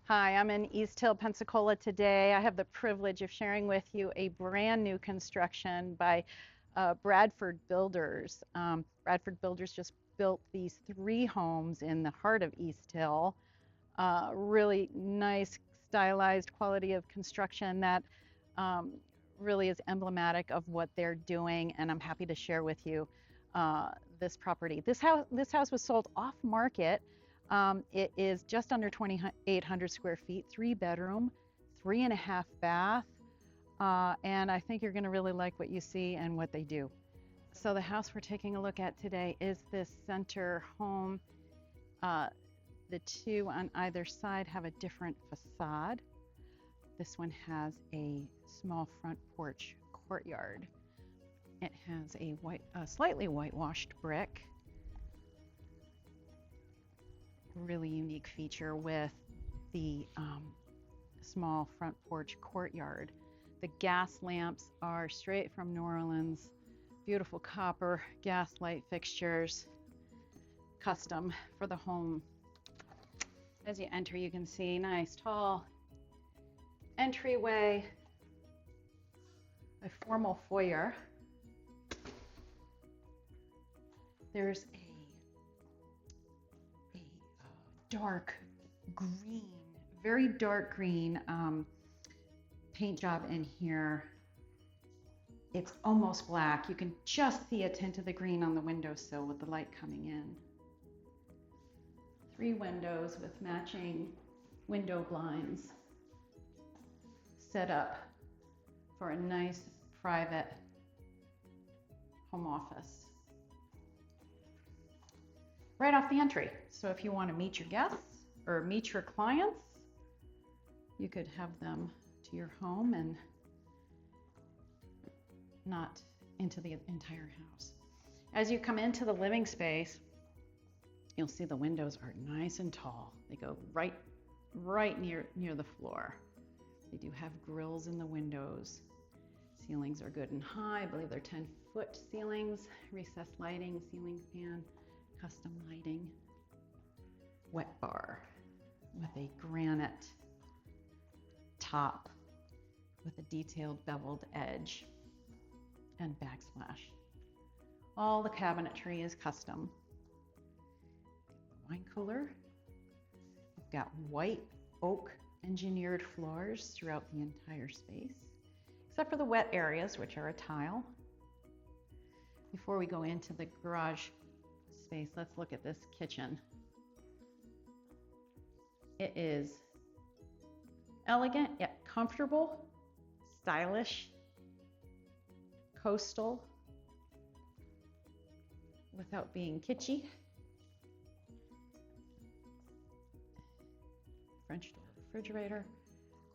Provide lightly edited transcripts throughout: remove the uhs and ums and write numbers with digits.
Hi, I'm in East Hill, Pensacola today. I have the privilege of sharing with you a brand new construction by Bradford Builders. Bradford Builders just built these 3 homes in the heart of East Hill. Really nice, stylized quality of construction that um, really is emblematic of what they're doing, and I'm happy to share with you this property. This house was sold off market. It is just under 2,800 square feet, 3 bedroom, 3.5 bath, and I think you're going to really like what you see and what they do. So the house we're taking a look at today is this center home. The 2 on either side have a different facade. This one has a small front porch courtyard. It has a slightly whitewashed brick. Really unique feature with the small front porch courtyard. The gas lamps are straight from New Orleans. Beautiful copper gas light fixtures, custom for the home. As you enter, you can see nice tall entryway, a formal foyer. There's a dark green, very dark green paint job in here. It's almost black. You can just see a tint of the green on the windowsill with the light coming in. 3 windows with matching window blinds set up for a nice private home office. Right off the entry. So if you want to meet your guests or meet your clients, you could have them to your home and not into the entire house. As you come into the living space, you'll see the windows are nice and tall. They go right near the floor. They do have grills in the windows. Ceilings are good and high. I believe they're 10-foot ceilings, recessed lighting, ceiling fan, custom lighting, wet bar with a granite top with a detailed beveled edge and backsplash. All the cabinetry is custom. Wine cooler. We've got white oak engineered floors throughout the entire space, except for the wet areas, which are a tile. Before we go into the garage space, let's look at this kitchen. It is elegant yet comfortable, stylish, coastal, without being kitschy. French door refrigerator,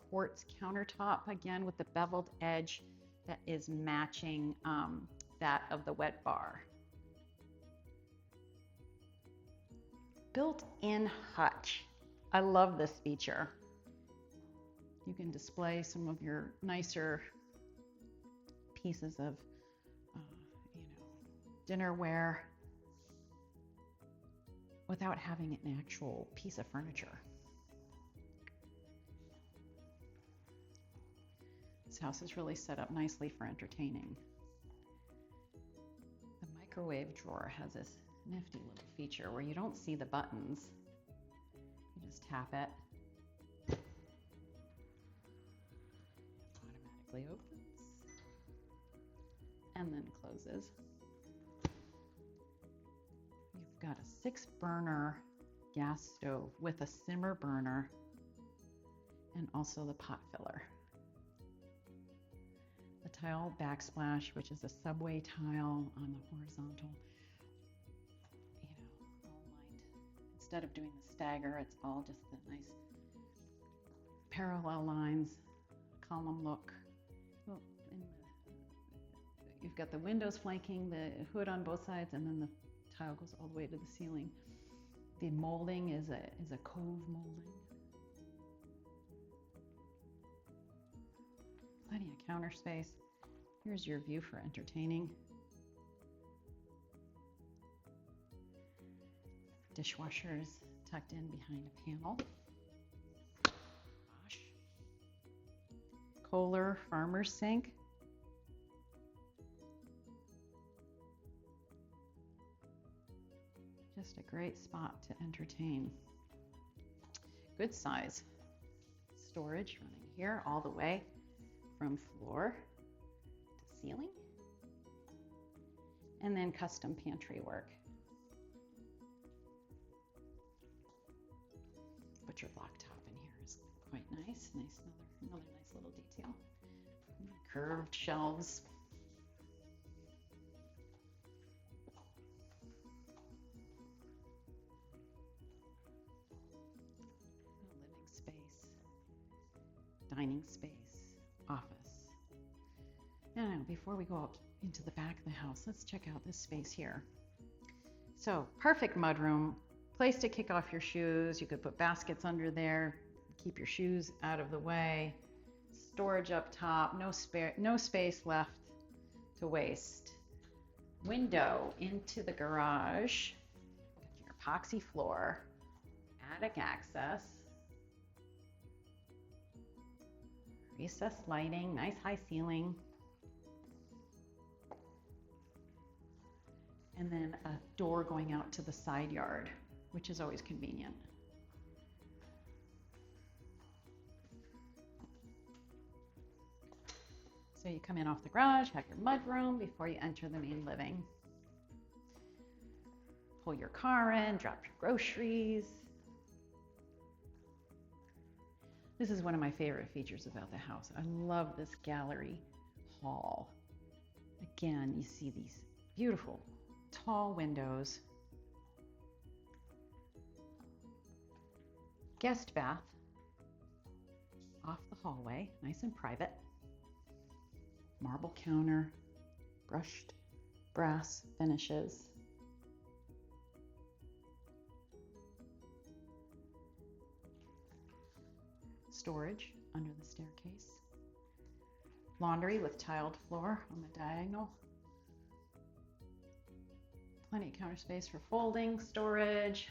quartz countertop, again with the beveled edge that is matching that of the wet bar. Built-in hutch. I love this feature. You can display some of your nicer pieces of dinnerware without having an actual piece of furniture. This house is really set up nicely for entertaining. The microwave drawer has this nifty little feature where you don't see the buttons. You just tap it. Automatically opens and then closes. You've got a 6-burner gas stove with a simmer burner and also the pot filler. The tile backsplash, which is a subway tile on the horizontal, all lined. Instead of doing the stagger, it's all just the nice parallel lines, column look. Well, you've got the windows flanking the hood on both sides, and then the tile goes all the way to the ceiling. The molding is a cove molding. Plenty of counter space. Here's your view for entertaining. Dishwasher is tucked in behind a panel. Kohler farmer's sink. Just a great spot to entertain. Good size storage running here all the way from floor to ceiling. And then custom pantry work. Butcher block top in here is quite nice. Another nice little detail. Curved shelves. Living space, dining space, office. Now, before we go up into the back of the house, let's check out this space here. So, perfect mudroom. Place to kick off your shoes. You could put baskets under there, keep your shoes out of the way. Storage up top, no space left to waste. Window into the garage. Your epoxy floor, attic access. Recessed lighting, nice high ceiling. And then a door going out to the side yard, which is always convenient. So you come in off the garage, have your mudroom before you enter the main living. Pull your car in, drop your groceries. This is one of my favorite features about the house. I love this gallery hall. Again, you see these beautiful tall windows. Guest bath off the hallway, nice and private. Marble counter, brushed brass finishes. Storage under the staircase. Laundry with tiled floor on the diagonal. Plenty of counter space for folding, storage.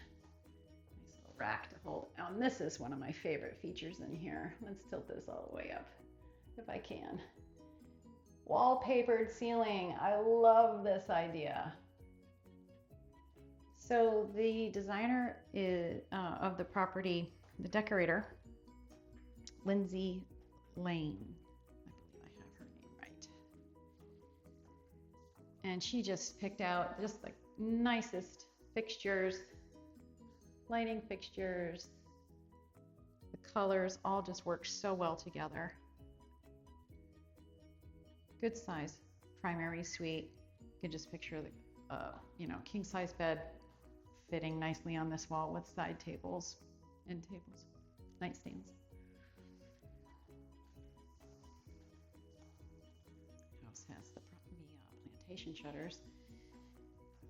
Nice little rack to hold. Oh, and this is one of my favorite features in here. Let's tilt this all the way up if I can. Wallpapered ceiling. I love this idea. So the designer of the property, the decorator, Lindsay Lane. I believe I have her name right. And she just picked out just the nicest fixtures, lighting fixtures. The colors all just work so well together. Good size primary suite. You can just picture the king size bed fitting nicely on this wall with side tables, end tables, nightstands. House has the plantation shutters.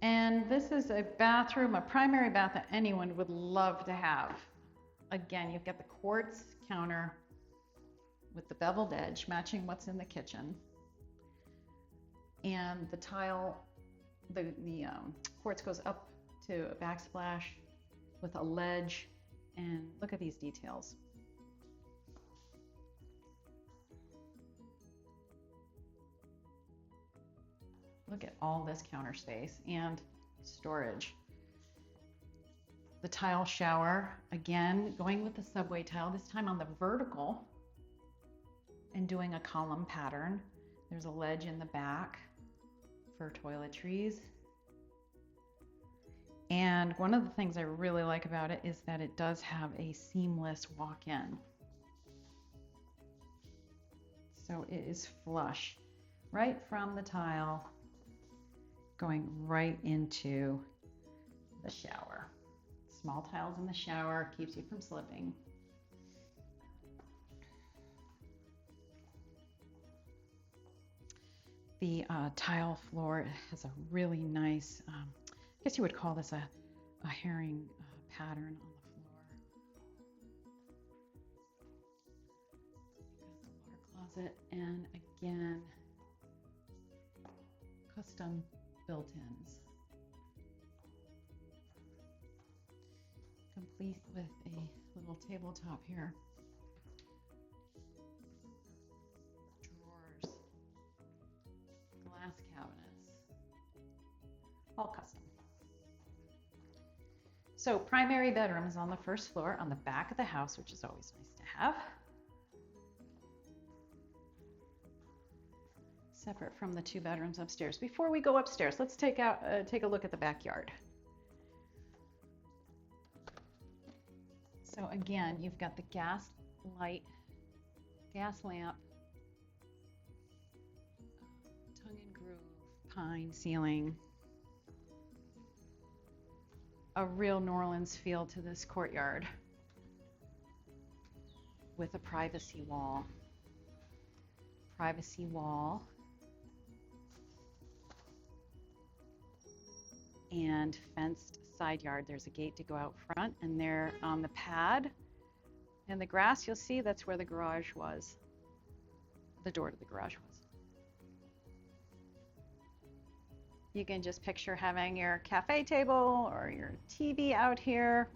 And this is a bathroom, a primary bath that anyone would love to have. Again, you've got the quartz counter with the beveled edge matching what's in the kitchen. And the tile, the quartz goes up to a backsplash with a ledge. And look at these details. Look at all this counter space and storage. The tile shower, again, going with the subway tile, this time on the vertical and doing a column pattern. There's a ledge in the back for toiletries. And one of the things I really like about it is that it does have a seamless walk-in. So it is flush right from the tile, going right into the shower. Small tiles in the shower keeps you from slipping. The tile floor has a really nice, I guess you would call this a herring pattern on the floor. Got the water closet, and again, custom built-ins. Complete with a little tabletop here. all custom. So primary bedroom is on the first floor on the back of the house, which is always nice to have. Separate from the 2 bedrooms upstairs. Before we go upstairs, let's take a look at the backyard. So again, you've got the gas lamp, tongue and groove, pine ceiling. A real New Orleans feel to this courtyard with a privacy wall. And fenced side yard. There's a gate to go out front, and there on the pad and the grass, you'll see that's where the garage was. The door to the garage was. You can just picture having your cafe table or your TV out here.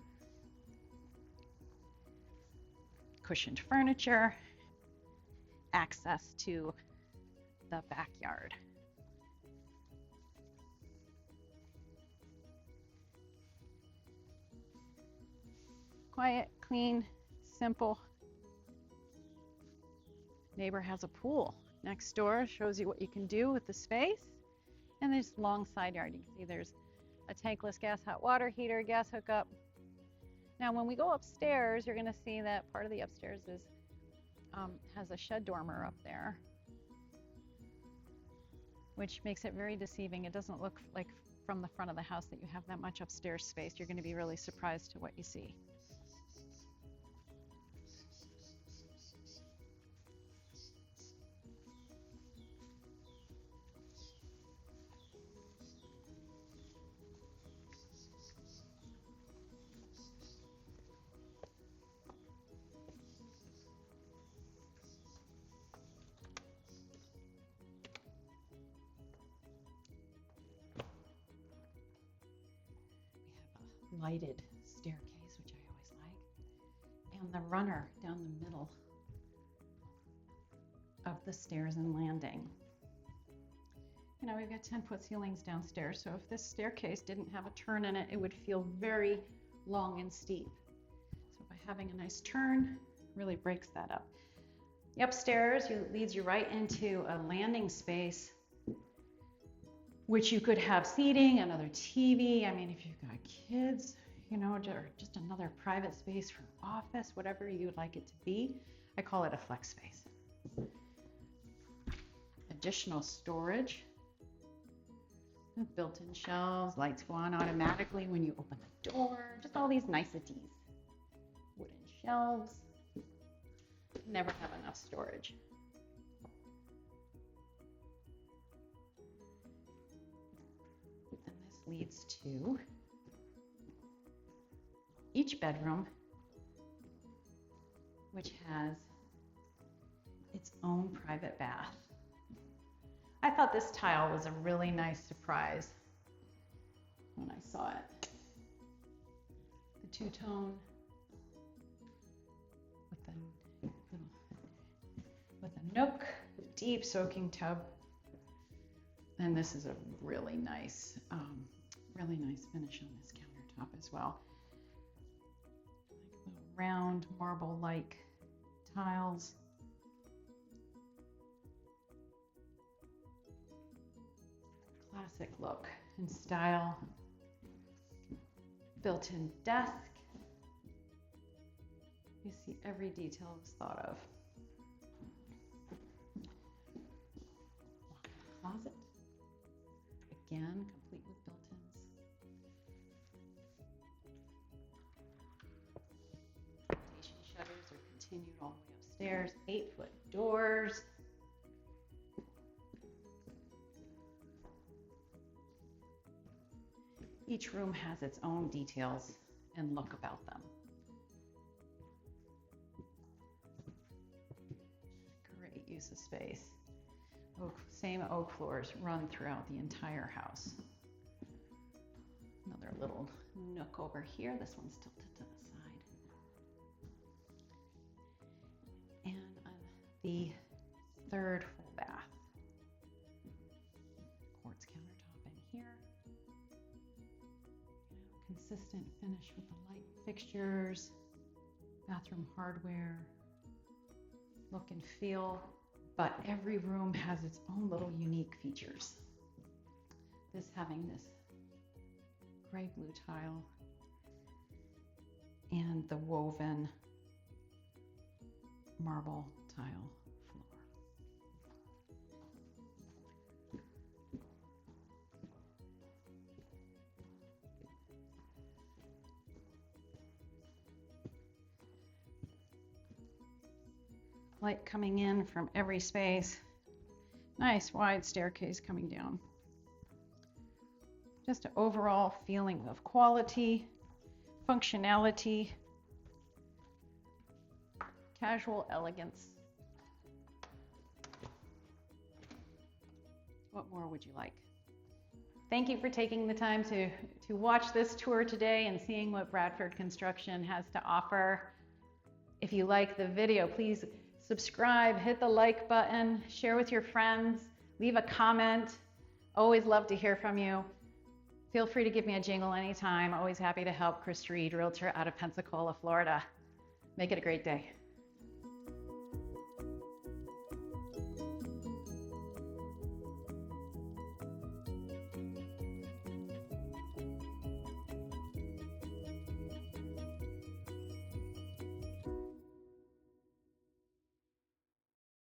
Cushioned furniture. Access to the backyard. Quiet, clean, simple. Neighbor has a pool next door, shows you what you can do with the space. And there's long side yard. You can see there's a tankless gas hot water heater, gas hookup. Now when we go upstairs, you're going to see that part of the upstairs is has a shed dormer up there, which makes it very deceiving. It doesn't look like from the front of the house that you have that much upstairs space. You're going to be really surprised to what you see. Lighted staircase, which I always like, and the runner down the middle of the stairs and landing. You know, we've got 10-foot ceilings downstairs, so if this staircase didn't have a turn in it, it would feel very long and steep. So by having a nice turn, really breaks that up. The upstairs leads you right into a landing space, which you could have seating, another TV. I mean, if you've got kids, you know, or just another private space for office, whatever you would like it to be. I call it a flex space. Additional storage with built-in shelves, lights go on automatically when you open the door, just all these niceties. Wooden shelves, never have enough storage. Leads to each bedroom, which has its own private bath. I thought this tile was a really nice surprise when I saw it. The two-tone with a nook, deep soaking tub, and this is a really nice finish on this countertop as well. Like little round marble-like tiles. Classic look and style. Built-in desk. You see every detail was thought of. Closet. Again, complete with built-ins. Rotation shutters are continued all the way upstairs. 8-foot doors. Each room has its own details and look about them. Great use of space. Same oak floors run throughout the entire house. Another little nook over here. This one's tilted to the side. And on the third full bath. Quartz countertop in here. consistent finish with the light fixtures, bathroom hardware, look and feel, but every room has its own little unique features. This having this gray blue tile and the woven marble tile floor. Light coming in from every space. Nice wide staircase coming down. Just an overall feeling of quality, functionality, casual elegance. What more would you like? Thank you for taking the time to watch this tour today and seeing what Bradford Construction has to offer. If you like the video, please subscribe, hit the like button, share with your friends, leave a comment. Always love to hear from you. Feel free to give me a jingle anytime. Always happy to help. CHRIS REID Realtor out of Pensacola, Florida. Make it a great day.